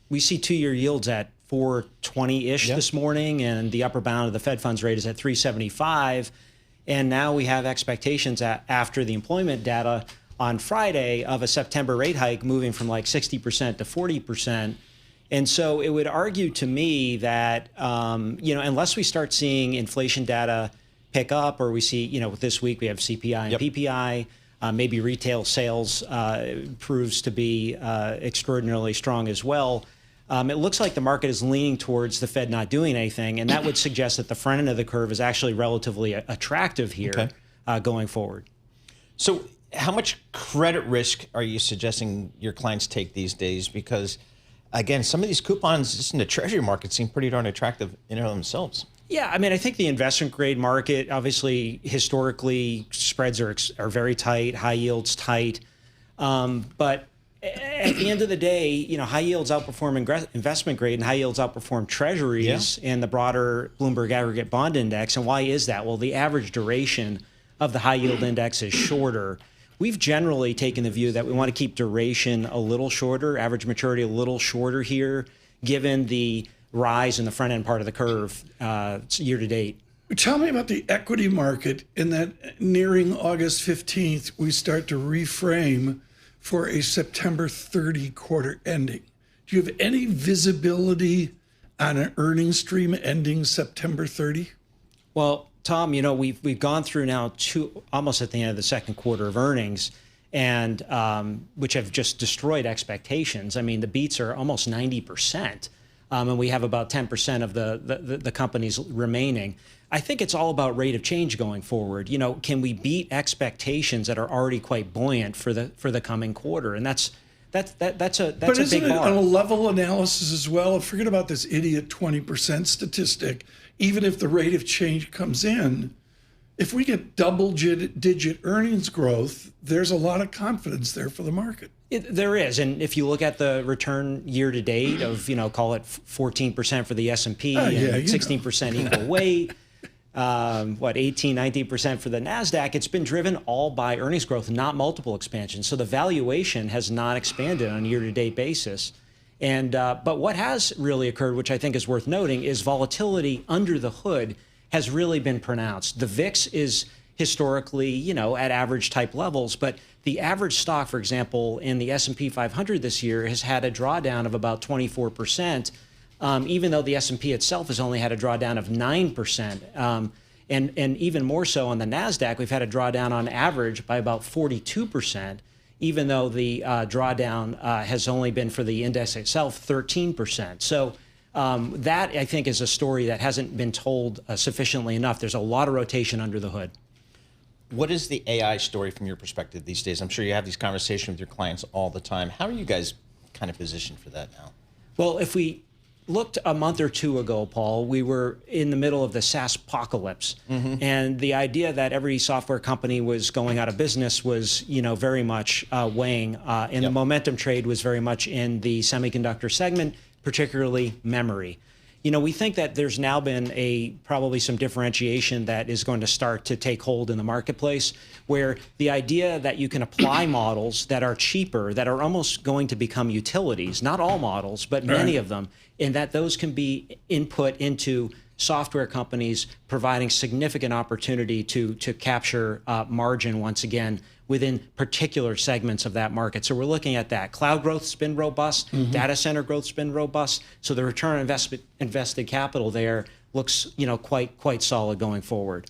we see 2-year yields at 4.20-ish Yep. this morning, and the upper bound of the Fed funds rate is at 3.75. And now we have expectations after the employment data on Friday of a September rate hike moving from like 60% to 40%. And so it would argue to me that, unless we start seeing inflation data pick up, or we see, this week we have CPI and Yep. PPI, maybe retail sales proves to be extraordinarily strong as well. It looks like the market is leaning towards the Fed not doing anything, and that would suggest that the front end of the curve is actually relatively attractive here going forward. So how much credit risk are you suggesting your clients take these days? Because, again, some of these coupons just in the Treasury market seem pretty darn attractive in and of themselves. Yeah, I mean, I think the investment grade market, obviously, historically, spreads are very tight, high yields tight. But at the end of the day, high yields outperform investment grade, and high yields outperform treasuries and the broader Bloomberg aggregate bond index. And why is that? Well, the average duration of the high yield index is shorter. We've generally taken the view that we want to keep duration a little shorter, average maturity a little shorter here, given the rise in the front end part of the curve year to date. Tell me about the equity market, in that nearing August 15th, we start to reframe for a September 30 quarter ending. Do you have any visibility on an earnings stream ending September 30? Well, Tom, we've gone through now almost at the end of the second quarter of earnings, and which have just destroyed expectations. I mean, the beats are almost 90%. And we have about 10% of the companies remaining. I think it's all about rate of change going forward. Can we beat expectations that are already quite buoyant for the coming quarter? And that's a big bar. But isn't it on a level analysis as well? Forget about this idiot 20% statistic. Even if the rate of change comes in, if we get double-digit earnings growth, there's a lot of confidence there for the market. There is, and if you look at the return year to date of call it 14% for the S&P and 16% equal weight, 18-19% for the Nasdaq, it's been driven all by earnings growth, not multiple expansion. So the valuation has not expanded on a year to date basis. And but what has really occurred, which I think is worth noting, is volatility under the hood has really been pronounced. The VIX is historically, at average type levels, but the average stock, for example, in the S&P 500 this year has had a drawdown of about 24%, even though the S&P itself has only had a drawdown of 9%. And even more so on the Nasdaq, we've had a drawdown on average by about 42%, even though the drawdown has only been for the index itself 13%. So that, I think, is a story that hasn't been told sufficiently enough. There's a lot of rotation under the hood. What is the AI story from your perspective these days? I'm sure you have these conversations with your clients all the time. How are you guys kind of positioned for that now? Well, if we looked a month or two ago, Paul, we were in the middle of the SaaS apocalypse. And the idea that every software company was going out of business was, very much weighing. And the momentum trade was very much in the semiconductor segment, particularly memory. We think that there's now been probably some differentiation that is going to start to take hold in the marketplace, where the idea that you can apply models that are cheaper, that are almost going to become utilities, not all models, but many of them, and that those can be input into software companies, providing significant opportunity to capture margin once again within particular segments of that market. So we're looking at that. Cloud growth's been robust, data center growth's been robust. So the return on invested capital there looks, quite solid going forward.